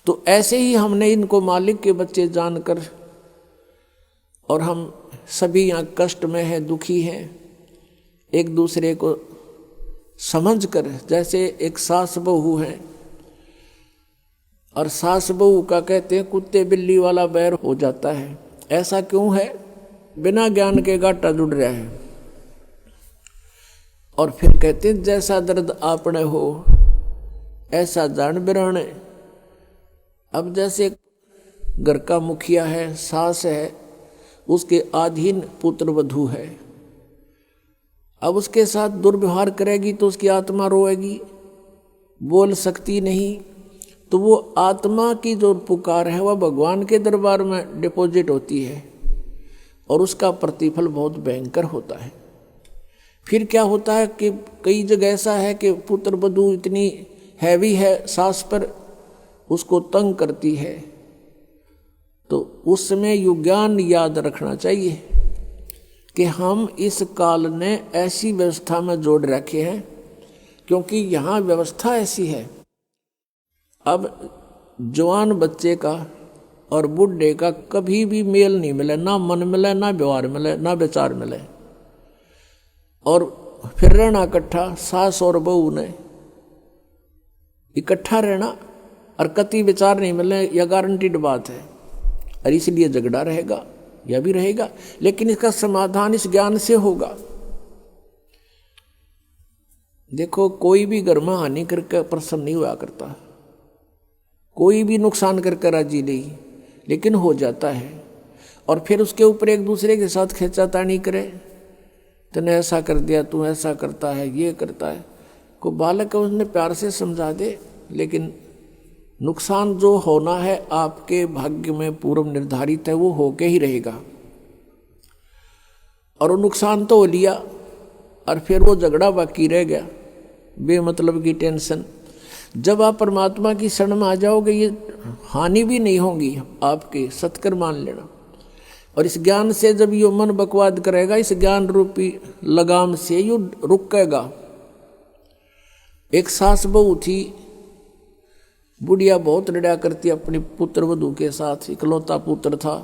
तो ऐसे ही हमने इनको मालिक के बच्चे जानकर, और हम सभी यहाँ कष्ट में हैं, दुखी हैं, एक दूसरे को समझकर, जैसे एक सास बहू है और सास बहू का कहते हैं कुत्ते बिल्ली वाला बैर हो जाता है। ऐसा क्यों है? बिना ज्ञान के गाटा जुड़ रहा है। और फिर कहते हैं जैसा दर्द आपने हो ऐसा जान बिराने। अब जैसे घर का मुखिया है, सास है, उसके अधीन पुत्र वधू है, अब उसके साथ दुर्व्यवहार करेगी तो उसकी आत्मा रोएगी, बोल सकती नहीं। तो वो आत्मा की जो पुकार है वह भगवान के दरबार में डिपॉजिट होती है और उसका प्रतिफल बहुत भयंकर होता है। फिर क्या होता है कि कई जगह ऐसा है कि पुत्र वधू इतनी हैवी है सास पर, उसको तंग करती है, तो उस समय यु ज्ञान याद रखना चाहिए कि हम इस काल ने ऐसी व्यवस्था में जोड़ रखे हैं, क्योंकि यहाँ व्यवस्था ऐसी है। अब जवान बच्चे का और बूढ़े का कभी भी मेल नहीं मिले, ना मन मिले, ना व्यवहार मिले, ना विचार मिले, और फिर रहना इकट्ठा, सास और बहू ने इकट्ठा रहना और कति विचार नहीं मिले, यह गारंटीड बात है। और इसलिए झगड़ा रहेगा, यह भी रहेगा, लेकिन इसका समाधान इस ज्ञान से होगा। देखो, कोई भी घर में हानि करके प्रसन्न नहीं हुआ करता, कोई भी नुकसान करके राजी नहीं, लेकिन हो जाता है। और फिर उसके ऊपर एक दूसरे के साथ खींचातानी करे, तूने ऐसा कर दिया, तू ऐसा करता है, ये करता है। को बालक है उसने प्यार से समझा दे, लेकिन नुकसान जो होना है आपके भाग्य में पूर्व निर्धारित है, वो होके ही रहेगा। और वो नुकसान तो हो लिया और फिर वो झगड़ा बाकी रह गया, बेमतलब की टेंशन। जब आप परमात्मा की शरण में आ जाओगे ये हानि भी नहीं होगी आपके, सत्कर मान लेना। और इस ज्ञान से जब यो मन बकवाद करेगा, इस ज्ञान रूपी लगाम से यो रुकेगा। एक सास बहू थी, बुढ़िया बहुत लड़ा करती अपनी पुत्र वधू के साथ, इकलौता पुत्र था।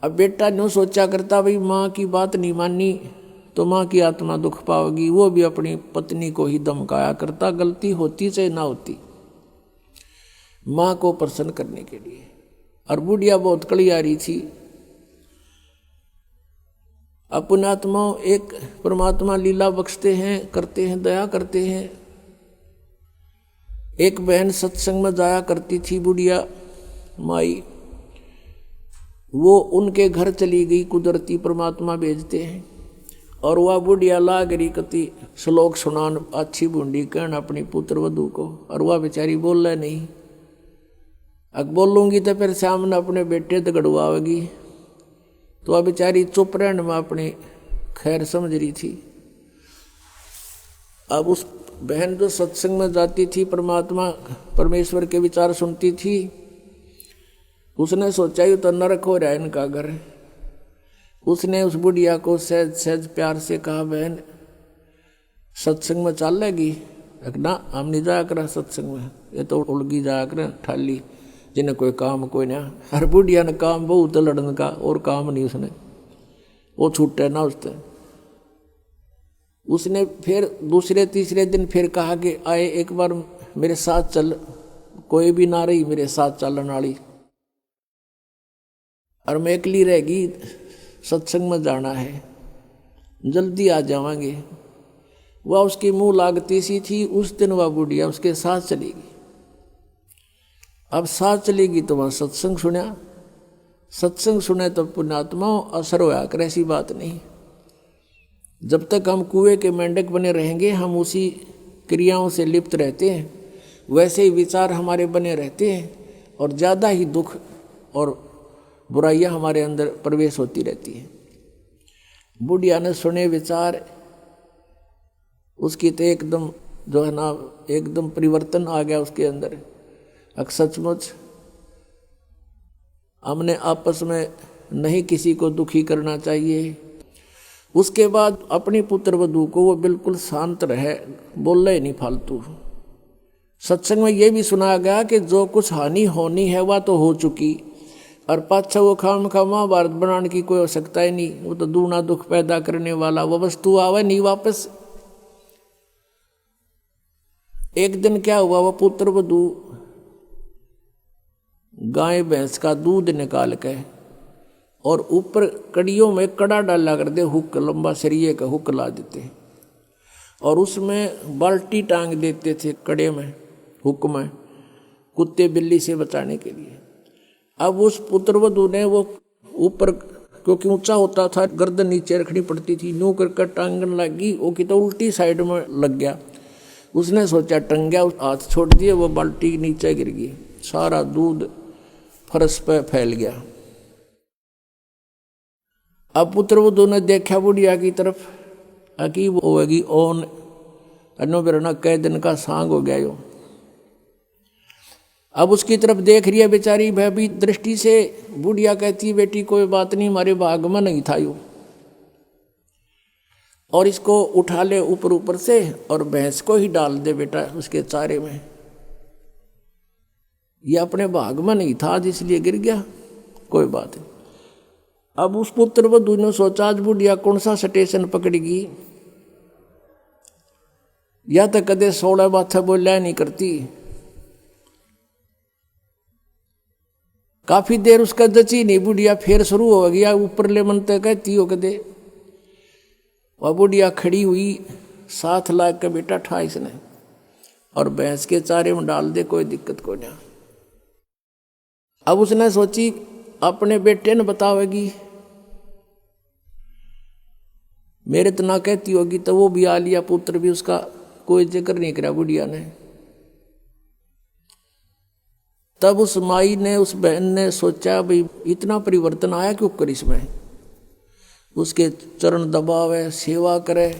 अब बेटा न्यों सोचा करता, भाई माँ की बात नहीं मानी तो माँ की आत्मा दुख पाओगी। वो भी अपनी पत्नी को ही धमकाया करता, गलती होती चाहे ना होती, माँ को प्रसन्न करने के लिए। और बुढ़िया बहुत कलियारी थी। अपने आत्मा एक परमात्मा लीला बख्शते हैं, करते हैं, दया करते हैं। एक बहन सत्संग में जाया करती थी, बुढ़िया माई, वो उनके घर चली गई, कुदरती परमात्मा भेजते हैं। और वह बुढ़िया लाग रही कति श्लोक सुनान, अच्छी बूंदी कहन अपनी पुत्र वधू को, और वह बेचारी बोल रहा नहीं। अब बोलूंगी तो फिर सामने अपने बेटे दगड़वाएगी, तो वह बेचारी चुप रहने में अपनी खैर समझ रही थी। अब उस बहन जो सत्संग में जाती थी, परमात्मा परमेश्वर के विचार सुनती थी, उसने सोचा ये तो नरक हो रहा है इनका घर। उसने उस बुढ़िया को सहज सहज प्यार से कहा, बहन सत्संग में चल लेगी? ना, हम नहीं जाया करा सत्संग में, ये तो उलगी जाया कर ठाली, जिन्हें कोई काम कोई ना। हर बुढ़िया ने काम बहुत लड़न का, और काम नहीं उसने, वो छूटे ना उससे। उसने फिर दूसरे तीसरे दिन फिर कहा कि आए एक बार मेरे साथ चल, कोई भी ना रही मेरे साथ चलने वाली, और मैं अकेली रहेगी, सत्संग में जाना है, जल्दी आ जावांगे। वह उसकी मुंह लागती सी थी। उस दिन वह बुढ़िया उसके साथ चलेगी। अब साथ चलेगी तो वह सत्संग सुना, सत्संग सुने तो पुण्यात्मा असर होया कर, ऐसी बात नहीं। जब तक हम कुएं के मेंढक बने रहेंगे, हम उसी क्रियाओं से लिप्त रहते हैं, वैसे ही विचार हमारे बने रहते हैं, और ज़्यादा ही दुख और बुराइयां हमारे अंदर प्रवेश होती रहती है। बुढ़िया ने सुने विचार, उसकी तो एकदम जो है ना, एकदम परिवर्तन आ गया उसके अंदर। अब सचमुच हमने आपस में नहीं किसी को दुखी करना चाहिए। उसके बाद अपनी पुत्र वधू को वो बिल्कुल शांत रहे, बोल रहे नहीं फालतू, सत्संग में ये भी सुना गया कि जो कुछ हानि होनी है वह तो हो चुकी, और पाछा वो खाम खा महाभारत बनाने की कोई आवश्यकता ही नहीं। वो तो दूना दुख पैदा करने वाला वो वस्तु आवे नहीं वापस। एक दिन क्या हुआ, वो पुत्र वधू गाय भैंस का दूध निकाल के और ऊपर कड़ियों में कड़ा डाला कर दे, हुक लंबा सरिये का हुक ला देते, और उसमें बाल्टी टांग देते थे कड़े में, हुक में, कुत्ते बिल्ली से बचाने के लिए। अब उस पुत्रवधू ने वो ऊपर, क्योंकि ऊंचा होता था, गर्दन नीचे रखनी पड़ती थी, न्यू कर टांगन लगी, वो की तो उल्टी साइड में लग गया। उसने सोचा टंग गया, हाथ छोड़ दिए, वो बाल्टी नीचे गिर गई, सारा दूध फर्श पे फैल गया। अब पुत्रवधू ने देखा बुढ़िया की तरफ, अकी वो होगी ओन अनो बिरना कई दिन का सांग हो गया यो। अब उसकी तरफ देख रही है बेचारी भयभी दृष्टि से। बुढ़िया कहती, बेटी कोई बात नहीं, हमारे भाग में नहीं था यो, और इसको उठा ले ऊपर ऊपर से और भैंस को ही डाल दे बेटा उसके चारे में। ये अपने भाग में नहीं था इसलिए गिर गया, कोई बात नहीं। अब उस पुत्र वधू ने सोचा, आज बुढ़िया कौन सा स्टेशन पकड़ेगी, या तो कदे 16 बातें बोलिया नहीं करती। काफी देर उसका जची नहीं, बुढ़िया फिर शुरू हो गया, ऊपर ले मनते कहती हो कदे। वह बुढ़िया खड़ी हुई, 7 लाख का बेटा ठा इसने, और भैंस के चारे में डाल दे, कोई दिक्कत को नहीं। अब उसने सोची अपने बेटे ने बतावेगी, मेरे तो ना कहती होगी, तो वो भी आ लिया, पुत्र भी उसका कोई जिक्र नहीं करा बुढ़िया ने। तब उस माई ने, उस बहन ने सोचा, भाई इतना परिवर्तन आया क्यों कर इसमें। उसके चरण दबावे, सेवा करे।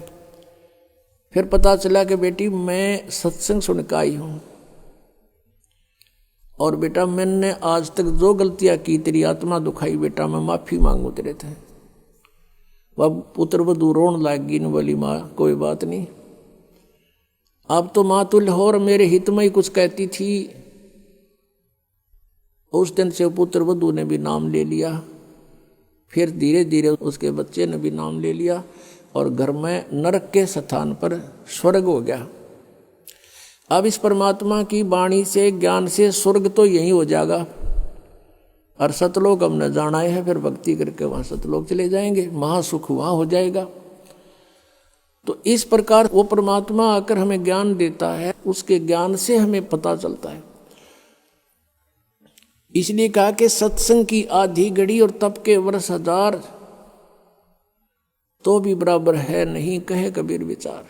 फिर पता चला कि बेटी मैं सत्संग सुन के आई हूं, और बेटा मैंने आज तक जो गलतियां की, तेरी आत्मा दुखाई, बेटा मैं माफी मांगू तेरे थे। वह पुत्र वधू रोन लागी, न बोली माँ कोई बात नहीं, अब तो माँ तुल्य हो, और मेरे हित में ही कुछ कहती थी। उस दिन से पुत्र वधू ने भी नाम ले लिया, फिर धीरे धीरे उसके बच्चे ने भी नाम ले लिया, और घर में नरक के स्थान पर स्वर्ग हो गया। अब इस परमात्मा की वाणी से, ज्ञान से स्वर्ग तो यही हो जाएगा, और सतलोक हमने जाना है, फिर भक्ति करके वहां सतलोक चले जाएंगे, महासुख वहां हो जाएगा। तो इस प्रकार वो परमात्मा आकर हमें ज्ञान देता है, उसके ज्ञान से हमें पता चलता है। इसलिए कहा कि सत्संग की आधी घड़ी और तप के वर्ष 1000 तो भी बराबर है नहीं, कहे कबीर विचार।